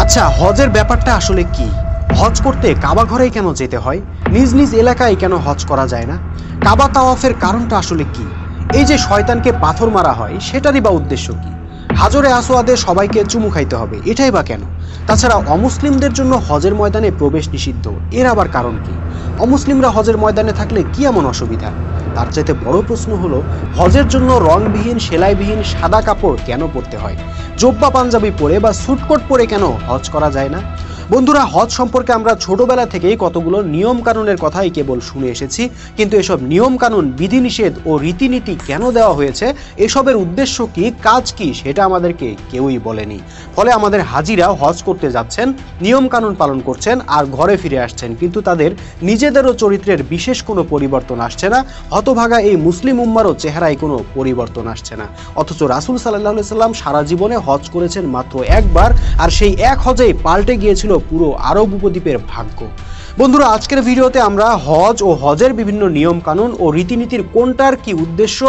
আচ্ছা, হজের ব্যাপারটা আসলে কি? হজ করতে কাবা ঘরেই কেন যেতে হয়? নিজ নিজ এলাকায় কেন হজ করা যায় না? কাবা তাওয়াফের কারণটা আসলে কি? এই যে শয়তানকে পাথর মারা হয়, সেটারই বা উদ্দেশ্য কি? হাজরে আসওয়াদে সবাইকে চুমু খাইতে হবে, এটাই বা কেন? তাছাড়া অমুসলিমদের জন্য হজের ময়দানে প্রবেশ নিষিদ্ধ, এর আবার কারণ কি? অমুসলিমরা হজের ময়দানে থাকলে কি এমন অসুবিধা? তার চাইতে বড় প্রশ্ন হলো, হজের জন্য রংবিহীন সেলাইবিহীন সাদা কাপড় কেন পরতে হয়? জোব্বা পাঞ্জাবি পরে বা স্যুটকোট পরে কেন হজ করা যায় না? বন্ধুরা, হজ সম্পর্কে আমরা ছোটবেলা থেকেই কতগুলো নিয়ম কানুনের কথাই কেবল শুনে এসেছি, কিন্তু এসব নিয়ম কানুন, বিধিনিষেধ ও রীতিনীতি কেন দেওয়া হয়েছে, এসবের উদ্দেশ্য কি, কাজ কি, সেটা আমাদেরকে কেউই বলেনি। ফলে আমাদের হাজিরা হজ করতে যাচ্ছেন, নিয়ম কানুন পালন করছেন আর ঘরে ফিরে আসছেন, কিন্তু তাদের নিজেদেরও চরিত্রের বিশেষ কোনো পরিবর্তন আসছে না। হতভাগা এই মুসলিম উম্মারও চেহারায় কোনো পরিবর্তন আসছে না। অথচ রাসূল সাল্লাল্লাহু আলাইহি সাল্লাম সারা জীবনে হজ করেছেন মাত্র একবার, আর সেই এক হজেই পাল্টে গিয়েছিল পুরো আরব উপদ্বীপের ভাগ্য। বন্ধুরা, আজকের ভিডিওতে আমরা হজ ও হজের বিভিন্ন নিয়ম কানুন ও রীতিনীতির কোনটার কি উদ্দেশ্য,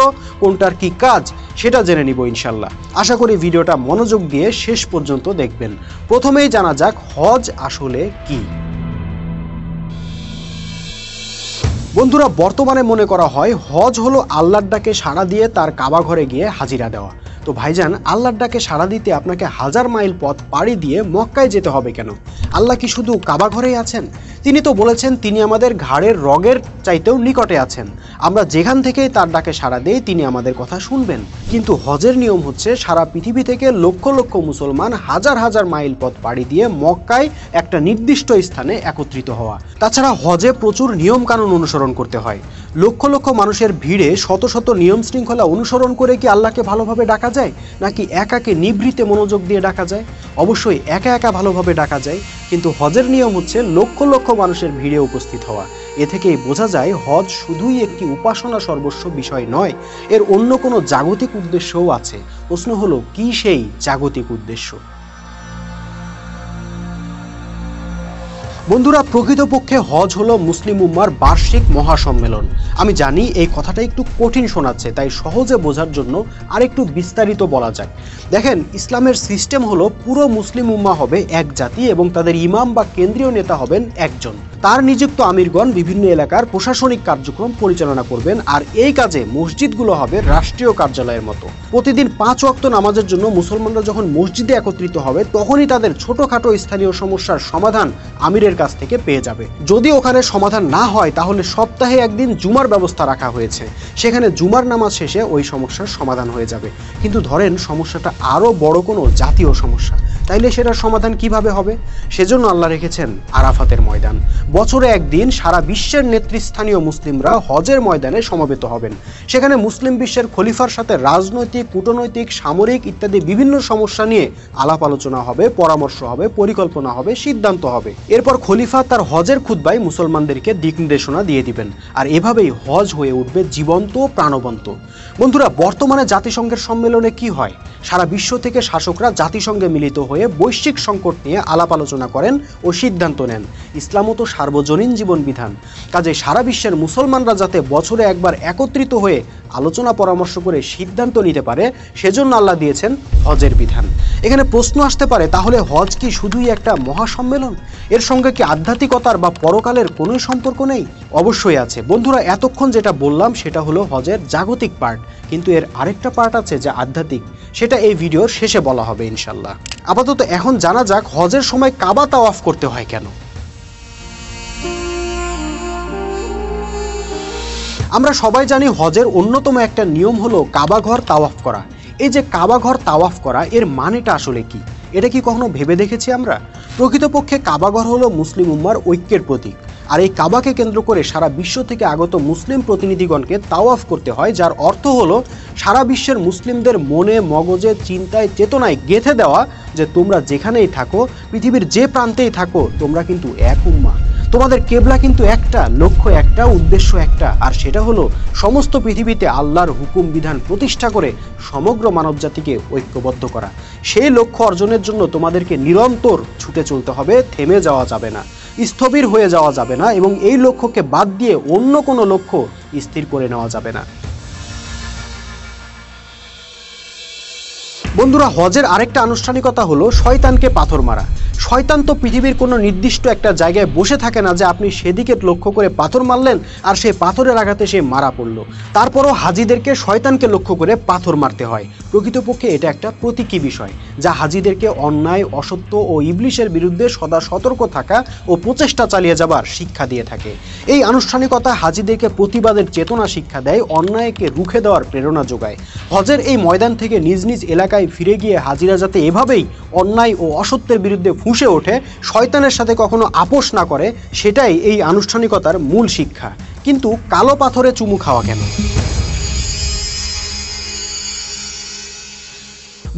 কোনটার কি কাজ, সেটা জেনে নিব ইনশাল্লাহ। আশা করি ভিডিওটা মনোযোগ দিয়ে শেষ পর্যন্ত দেখবেন। প্রথমেই জানা যাক হজ আসলে কি। বন্ধুরা, বর্তমানে মনে করা হয় হজ হলো আল্লাহর ডাকে সাড়া দিয়ে তার কাবা ঘরে গিয়ে হাজিরা দেওয়া। তো ভাইজান, আল্লাহর ডাকে সাড়া দিতে আপনাকে 1000 মাইল পথ পাড়ি দিয়ে মক্কায় যেতে হবে কেন? আল্লাহ কি শুধু কাবা ঘরেই আছেন? তিনি তো বলেছেন তিনি আমাদের ঘাড়ের রগের চাইতেও নিকটে আছেন। আমরা যেখান থেকেই তার ডাকে সাড়া দেই তিনি আমাদের কথা শুনবেন। কিন্তু হজের নিয়ম হচ্ছে সারা পৃথিবী থেকে লক্ষ লক্ষ মুসলমান হাজার হাজার মাইল পথ পাড়ি দিয়ে মক্কায় একটা নির্দিষ্ট স্থানে একত্রিত হওয়া। তাছাড়া হজে প্রচুর নিয়ম কানুন অনুসরণ করতে হয়। লক্ষ লক্ষ মানুষের ভিড়ে শত শত নিয়ম শৃঙ্খলা অনুসরণ করে কি আল্লাহকে ভালোভাবে ডাকা যায়, নাকি একাকে নিভৃতে মনোযোগ দিয়ে ডাকা যায়? অবশ্যই একা একা ভালোভাবে ডাকা যায়, কিন্তু হজের নিয়ম হচ্ছে লক্ষ লক্ষ মানুষের ভিড়ে উপস্থিত হওয়া। এ থেকেই বোঝা যায় হজ শুধুই একটি উপাসনা সর্বস্ব বিষয় নয়, এর অন্য কোনো জাগতিক উদ্দেশ্যও আছে। প্রশ্ন হলো, কি সেই জাগতিক উদ্দেশ্য? বন্ধুরা, প্রকৃতপক্ষে হজ হলো মুসলিম উম্মার বার্ষিক মহাসম্মেলন। আমি জানি এই কথাটা একটু কঠিন শোনাচ্ছে, তাই সহজে বোঝার জন্য আরেকটু বিস্তারিত বলা যায়। দেখেন, ইসলামের সিস্টেম হলো পুরো মুসলিম উম্মা হবে এক জাতি এবং তাদের ইমাম বা কেন্দ্রীয় নেতা হবেন একজন। তার নিযুক্ত আমিরগণ বিভিন্ন এলাকার প্রশাসনিক কার্যক্রম পরিচালনা করবেন, আর এই কাজে মসজিদগুলো হবে রাষ্ট্রীয় কার্যালয়ের মতো। প্রতিদিন 5 ওয়াক্ত নামাজের জন্য মুসলমানরা যখন মসজিদে একত্রিত হবে, তখনই তাদের ছোটখাটো স্থানীয় সমস্যার সমাধান আমিরের কাছ থেকে পেয়ে যাবে। যদি ওখানে সমাধান না হয়, তাহলে সপ্তাহে একদিন জুমার ব্যবস্থা রাখা হয়েছে, সেখানে জুমার নামাজ শেষে ওই সমস্যার সমাধান হয়ে যাবে। কিন্তু ধরেন সমস্যাটা আরো বড় কোনো জাতীয় সমস্যা, তাইলে সেটার সমাধান কিভাবে হবে? সেজন্য আল্লাহ রেখেছেন আরাফাতের ময়দান। বছরে একদিন সারা বিশ্বের নেতৃস্থানীয় মুসলিমরা হজের ময়দানে সমবেত হবেন। সেখানে মুসলিম বিশ্বের খলিফার সাথে রাজনৈতিক, কূটনৈতিক, সামরিক ইত্যাদি বিভিন্ন সমস্যা নিয়ে আলাপ আলোচনা হবে, পরামর্শ হবে, পরিকল্পনা হবে, সিদ্ধান্ত হবে। এরপর খলিফা তার হজের খুতবায় মুসলমানদেরকে দিক নির্দেশনা দিয়ে দিবেন, আর এভাবেই হজ হয়ে উঠবে জীবন্ত, প্রাণবন্ত। বন্ধুরা, বর্তমানে জাতিসংঘের সম্মেলনে কি হয়? সারা বিশ্ব থেকে শাসকরা জাতিসংঘে মিলিত হয়ে বৈশ্বিক সংকট নিয়ে আলাপ আলোচনা করেন ও সিদ্ধান্ত নেন। ইসলামও তো সার্বজনীন জীবন বিধান, কাজে সারা বিশ্বের মুসলমানরা যাতে বছরে একবার একত্রিত হয়ে আলোচনা পরামর্শ করে সিদ্ধান্ত নিতে পারে, সেজন্য আল্লাহ দিয়েছেন হজের বিধান। এখানে প্রশ্ন আসতে পারে, তাহলে হজ কি শুধুই একটা মহাসম্মেলন? এর সঙ্গে কি আধ্যাত্মিকতার বা পরকালের কোনো সম্পর্ক নেই? অবশ্যই আছে। বন্ধুরা, এতক্ষণ যেটা বললাম সেটা হলো হজের জাগতিক পার্ট, কিন্তু এর আরেকটা পার্ট আছে যা আধ্যাত্মিক, সেটা এই ভিডিওর শেষে বলা হবে ইনশাল্লাহ। আপাতত এখন জানা যাক হজের সময় কাবা তাওয়াফ করতে হয় কেন। আমরা সবাই জানি হজের অন্যতম একটা নিয়ম হলো কাবা ঘর তাওয়াফ করা। এই যে কাবা ঘর তাওয়াফ করা, এর মানেটা আসলে কি? এটা কি কখনো ভেবে দেখেছি আমরা? প্রকৃতপক্ষে কাবা ঘর হলো মুসলিম উম্মার ঐক্যের প্রতীক, আর এই কাবাকে কেন্দ্র করে সারা বিশ্ব থেকে আগত মুসলিম প্রতিনিধিগণকে তাওয়াফ করতে হয়, যার অর্থ হলো সারা বিশ্বের মুসলিমদের মনে, মগজে, চিন্তায়, চেতনায় গেঁথে দেওয়া যে তোমরা যেখানেই থাকো, পৃথিবীর যে প্রান্তেই থাকো, তোমরা কিন্তু এক উম্মা। তোমাদের কেবলা কিন্তু একটা, লক্ষ্য একটা, উদ্দেশ্য একটা, আর সেটা হলো সমস্ত পৃথিবীতে আল্লাহর হুকুম বিধান প্রতিষ্ঠা করে সমগ্র মানবজাতিকে ঐক্যবদ্ধ করা। সেই লক্ষ্য অর্জনের জন্য তোমাদেরকে নিরন্তর ছুটে চলতে হবে, থেমে যাওয়া যাবে না, স্থবির হয়ে যাওয়া যাবে না, এবং এই লক্ষ্যকে বাদ দিয়ে অন্য কোনো লক্ষ্য স্থির করে নেওয়া যাবে না। বন্ধুরা, হজের আরেকটা আনুষ্ঠানিকতা হলো শয়তানকে পাথর মারা। শয়তান তো পৃথিবীর কোনো নির্দিষ্ট একটা জায়গায় বসে থাকে না যে আপনি সেদিকে লক্ষ্য করে পাথর মারলেন আর সেই পাথরের আঘাতে সে মারা পড়লো। তারপরও হাজিদেরকে শয়তানকে লক্ষ্য করে পাথর মারতে হয়। প্রকৃতপক্ষে এটা একটা প্রতীকী বিষয় যা হাজিদেরকে অন্যায়, অসত্য ও ইবলিশের বিরুদ্ধে সদা সতর্ক থাকা ও প্রচেষ্টা চালিয়ে যাবার শিক্ষা দিয়ে থাকে। এই আনুষ্ঠানিকতা হাজিদেরকে প্রতিবাদের চেতনা শিক্ষা দেয়, অন্যায়কে রুখে দেওয়ার প্রেরণা যোগায়। হজের এই ময়দান থেকে নিজ নিজ এলাকায় ফিরে গিয়ে হাজিরা যাতে এভাবেই অন্যায় ও অসত্যের বিরুদ্ধে ফুঁসে ওঠে, শয়তানের সাথে কখনো আপোষ না করে, সেটাই এই আনুষ্ঠানিকতার মূল শিক্ষা। কিন্তু কালো পাথরে চুমু খাওয়া কেন?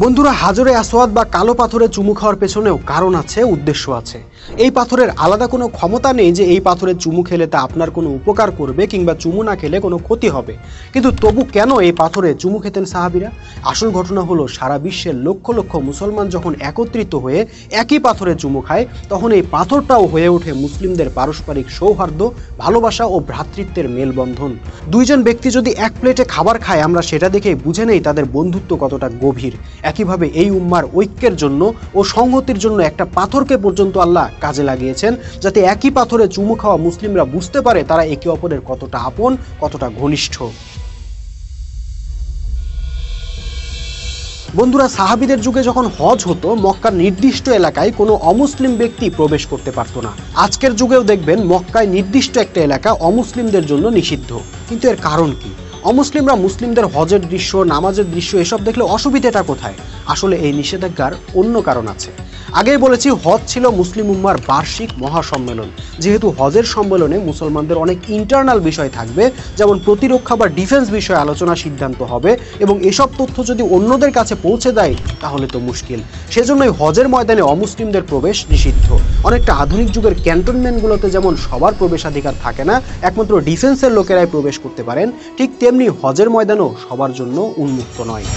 বন্ধুরা, হাজরে আসওয়াদ বা কালো পাথরে চুমু খাওয়ার পেছনেও কারণ আছে, উদ্দেশ্য আছে। এই পাথরের আলাদা কোনো ক্ষমতা নেই যে এই পাথরে চুমু খেলে তা আপনার কোনো উপকার করবে কিংবা চুমু না খেলে কোনো ক্ষতি হবে। কিন্তু তবু কেন এই পাথরে চুমু খেতেন সাহাবীরা? আসল ঘটনা হলো, সারা বিশ্বের লক্ষ লক্ষ মুসলমান যখন একত্রিত হয়ে একই পাথরে চুমু খায়, তখন এই পাথরটাও হয়ে ওঠে মুসলিমদের পারস্পরিক সৌহার্দ্য, ভালোবাসা ও ভ্রাতৃত্বের মেলবন্ধন। দুইজন ব্যক্তি যদি এক প্লেটে খাবার খায়, আমরা সেটা দেখেই বুঝে নেই তাদের বন্ধুত্ব কতটা গভীর। একইভাবে এই উম্মার ঐক্যের জন্য ও সংহতির জন্য একটা পাথরকে পর্যন্ত আল্লাহ কাজে লাগিয়েছেন, যাতে একই পাথরে চুমু খাওয়া মুসলিমরা বুঝতে পারে তারা একে অপরের কতটা আপন, কতটা ঘনিষ্ঠ। বন্ধুরা, সাহাবীদের যুগে যখন হজ হতো, মক্কার নির্দিষ্ট এলাকায় কোনো অমুসলিম ব্যক্তি প্রবেশ করতে পারতো না। আজকের যুগেও দেখবেন মক্কায় নির্দিষ্ট একটা এলাকা অমুসলিমদের জন্য নিষিদ্ধ। কিন্তু এর কারণ কি? অমুসলিমরা মুসলিমদের হজের দৃশ্য, নামাজের দৃশ্য এসব দেখলে অসুবিধাটা কোথায়? আসলে এই নিষেধাজ্ঞার অন্য কারণ আছে। আগেই বলেছি, হজ ছিল মুসলিম উম্মার বার্ষিক মহাসম্মেলন। যেহেতু হজের সম্মেলনে মুসলমানদের অনেক ইন্টারনাল বিষয় থাকবে, যেমন প্রতিরক্ষা বা ডিফেন্স বিষয়ে আলোচনা, সিদ্ধান্ত হবে, এবং এসব তথ্য যদি অন্যদের কাছে পৌঁছে দেয় তাহলে তো মুশকিল। সেজন্যই হজের ময়দানে অমুসলিমদের প্রবেশ নিষিদ্ধ। অনেকটা আধুনিক যুগের ক্যান্টনমেন্টগুলোতে যেমন সবার প্রবেশাধিকার থাকে না, একমাত্র ডিফেন্সের লোকেরাই প্রবেশ করতে পারেন, ঠিক তেমনি হজের ময়দানও সবার জন্য উন্মুক্ত নয়।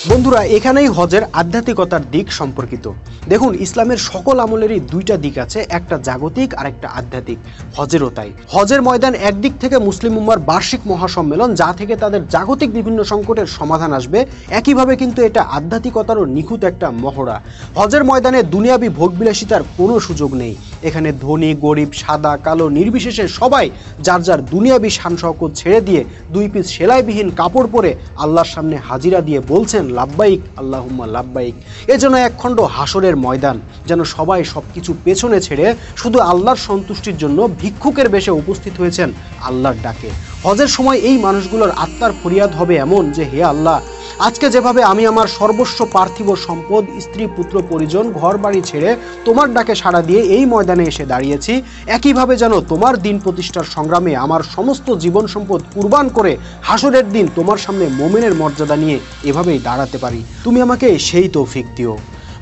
বন্ধুরা, এখানেই হজের আধ্যাত্মিকতার দিক সম্পর্কিত। দেখুন, ইসলামের সকল আমলেরই দুইটা দিক আছে, একটা জাগতিক আর একটা আধ্যাত্মিক। হজেরও তাই। হজের ময়দান একদিক থেকে মুসলিম উম্মার বার্ষিক মহাসম্মেলন, যা থেকে তাদের জাগতিক বিভিন্ন সংকটের সমাধান আসবে, একইভাবে কিন্তু এটা আধ্যাত্মিকতারও নিখুঁত একটা মহড়া। হজের ময়দানে দুনিয়াবি ভোগবিলাসিতার কোনো সুযোগ নেই। এখানে ধনী, গরিব, সাদা, কালো নির্বিশেষে সবাই যার যার দুনিয়াবি শান শওকত ছেড়ে দিয়ে 2 পিস সেলাইবিহীন কাপড় পরে আল্লাহর সামনে হাজিরা দিয়ে বলছেন, লাব্বাইক আল্লাহুম্মা লাব্বাইক। এজন্য একখণ্ড হাসরের ময়দান, যেন সবাই সবকিছু পেছনে ছেড়ে শুধু আল্লাহর সন্তুষ্টির জন্য ভিক্ষুকের বেশে উপস্থিত হয়েছেন আল্লাহর ডাকে। হজের সময় এই মানুষগুলোর আত্মার ফরিয়াদ হবে এমন যে, হে আল্লাহ, আজকে যেভাবে আমি আমার সর্বস্ব পার্থিব সম্পদ, স্ত্রী, পুত্র, পরিজন, ঘর বাড়ি ছেড়ে তোমার ডাকে সাড়া দিয়ে এই ময়দানে এসে দাঁড়িয়েছি, একইভাবে যেন তোমার দিন প্রতিষ্ঠার সংগ্রামে আমার সমস্ত জীবন সম্পদ কুরবান করে হাসরের দিন তোমার সামনে মুমিনের মর্যাদা নিয়ে এভাবেই দাঁড়াতে পারি। তুমি আমাকে সেই তৌফিক দিও।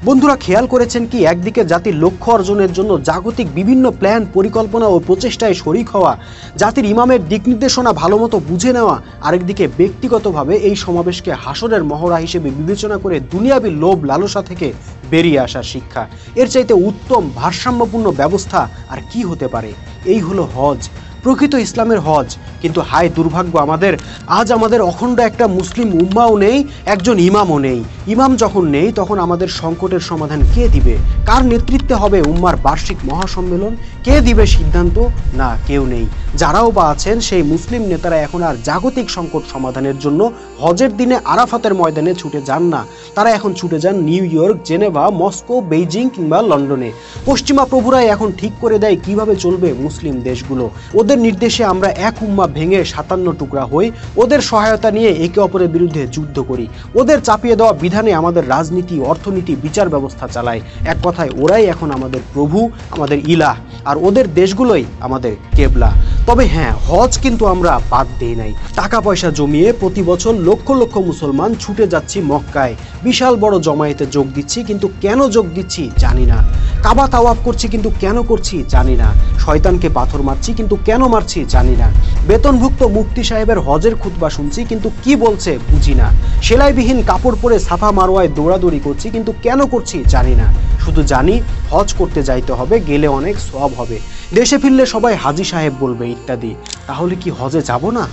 বন্ধুরা, খেয়াল করেছেন কি, একদিকে জাতির লক্ষ্য অর্জনের জন্য জাগতিক বিভিন্ন প্ল্যান, পরিকল্পনা ও প্রচেষ্টায় শরিক হওয়া, জাতির ইমামের দিক নির্দেশনা ভালোমতো বুঝে নেওয়া, আরেকদিকে ব্যক্তিগতভাবে এই সমাবেশকে হাসরের মহড়া হিসেবে বিবেচনা করে দুনিয়াবি লোভ লালসা থেকে বেরিয়ে আসার শিক্ষা। এর চাইতে উত্তম ভারসাম্যপূর্ণ ব্যবস্থা আর কি হতে পারে? এই হলো হজ, প্রকৃত ইসলামের হজ। কিন্তু হায় দুর্ভাগ্য আমাদের, আজ আমাদের অখণ্ড একটা মুসলিম উম্মাও নেই, একজন ইমামও নেই। ইমাম যখন নেই, তখন আমাদের সংকটের সমাধান কে দিবে? কার নেতৃত্বে হবে উম্মার বার্ষিক মহাসম্মেলন? কে দিবে সিদ্ধান্ত? না, কেউ নেই। যারাও বা আছেন, সেই মুসলিম নেতারা এখন আর জাগতিক সংকট সমাধানের জন্য হজের দিনে আরাফাতের ময়দানে ছুটে যান না। তারা এখন ছুটে যান new York, Geneva, Moscow, Beijing কিংবা লন্ডনে। পশ্চিমা প্রভুরাই এখন ঠিক করে দেয় কিভাবে চলবে মুসলিম দেশগুলো। ওদের নির্দেশে আমরা এক উম্মা ভেঙে 57 টুকরা হই, ওদের সহায়তা নিয়ে একে অপরের বিরুদ্ধে যুদ্ধ করি, ওদের চাপিয়ে দেওয়া বিধানে আমাদের রাজনীতি, অর্থনীতি, বিচার ব্যবস্থা চালায়। এক কথায় ওরাই এখন আমাদের প্রভু, আমাদের ইলাহ, আর ওদের দেশগুলোই আমাদের কেবলা। তবে হ্যাঁ, হজ কিন্তু আমরা বাদ দেই নাই। টাকা পয়সা জমিয়ে প্রতি বছর লক্ষ লক্ষ মুসলমান ছুটে যাচ্ছি মক্কায়, বিশাল বড় জমায়েতে যোগ দিচ্ছি, কিন্তু কেন যোগ দিচ্ছি জানি না। কাবা তাওয়াফ করছি, কিন্তু কেন করছি জানি না। শয়তানকে পাথর মারছি, কিন্তু কেন মারছি জানি না। বেতনভুক্ত মুফতি সাহেবের হজের খুতবা শুনছি, কিন্তু কি বলছে বুঝি না। সেলাইবিহীন কাপড় পরে সাফা মারওয়ায় দৌড়াদৌড়ি করছি, কিন্তু কেন করছি জানি না। শুধু জানি হজ করতে যাইতে হবে, গেলে অনেক সওয়াব হবে, দেশে ফিরলে সবাই হাজী সাহেব বলবে ইত্যাদি। তাহলে কি হজে যাব না?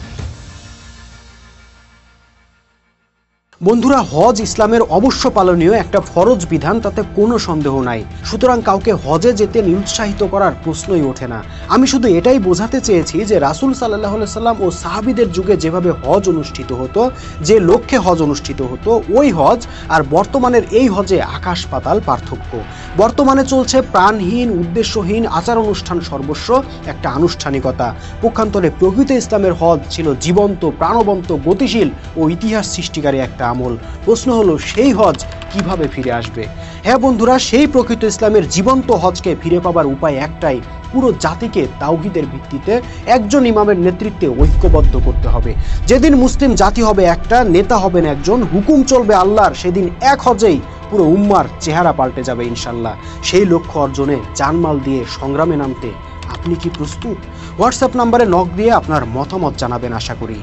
বন্ধুরা, হজ ইসলামের অবশ্য পালনীয় একটা ফরজ বিধান, তাতে কোনো সন্দেহ নাই। সুতরাং কাউকে হজে যেতে নিরুৎসাহিত করার প্রশ্নই ওঠে না। আমি শুধু এটাই বোঝাতে চেয়েছি যে রাসূল সাল্লাল্লাহু আলাইহি সাল্লাম ও সাহাবীদের যুগে যেভাবে হজ অনুষ্ঠিত হতো, যে লক্ষ্যে হজ অনুষ্ঠিত হতো, ওই হজ আর বর্তমানের এই হজে আকাশ পাতাল পার্থক্য। বর্তমানে চলছে প্রাণহীন, উদ্দেশ্যহীন, আচার অনুষ্ঠান সর্বস্ব একটা আনুষ্ঠানিকতা। পক্ষান্তরে প্রকৃত ইসলামের হজ ছিল জীবন্ত, প্রাণবন্ত, গতিশীল ও ইতিহাস সৃষ্টিকারী একটা আমল। প্রশ্ন হলো, সেই হজ কিভাবে ফিরে আসবে? হ্যাঁ বন্ধুরা, সেই প্রকৃত ইসলামের জীবন্ত হজকে ফিরে পাবার উপায় একটাই, পুরো জাতিকে তাওহীদের ভিত্তিতে একজন ইমামের নেতৃত্বে ঐক্যবদ্ধ করতে হবে। যেদিন মুসলিম জাতি হবে একটা, নেতা হবেন একজন, হুকুম চলবে আল্লাহর, সেদিন এক হজেই পুরো উম্মার চেহারা পাল্টে যাবে ইনশাল্লাহ। সেই লক্ষ্য অর্জনে জানমাল দিয়ে সংগ্রামে নামতে আপনি কি প্রস্তুত? হোয়াটসঅ্যাপ নাম্বারে নক দিয়ে আপনার মতামত জানাবেন আশা করি।